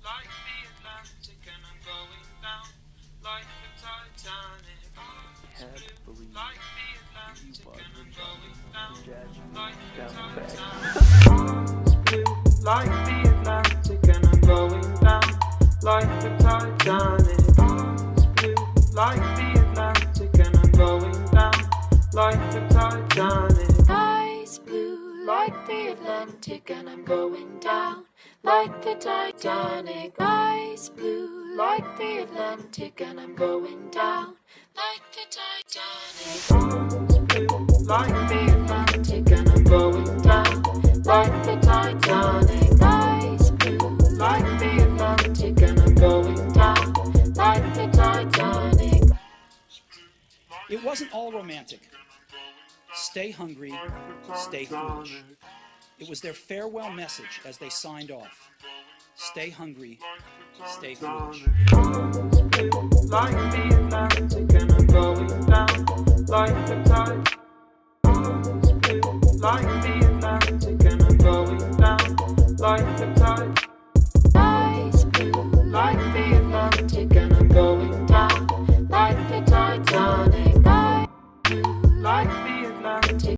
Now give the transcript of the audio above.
like the Atlantic, and I'm going down like the Titanic. Had to believe Like the Atlantic, and I'm going down like the down the Titanic. Blue like the Atlantic, and I'm going down like the Titanic. Blue like the Atlantic, and I'm going down like the Titanic. Eyes blue like the Atlantic, and I'm going down like the Titanic. Eyes blue like the Atlantic, and I'm going down like the Titanic. Blue like the Atlantic, and I'm going down like the Titanic. Eyes blue like the Atlantic, and I'm going down like the Titanic. It wasn't all romantic. Stay hungry, stay foolish. It was their farewell message as they signed off. Stay hungry, stay foolish. Like the Atlantic, and I'm going down like the tide. Like the Atlantic, and I'm going down like the tide.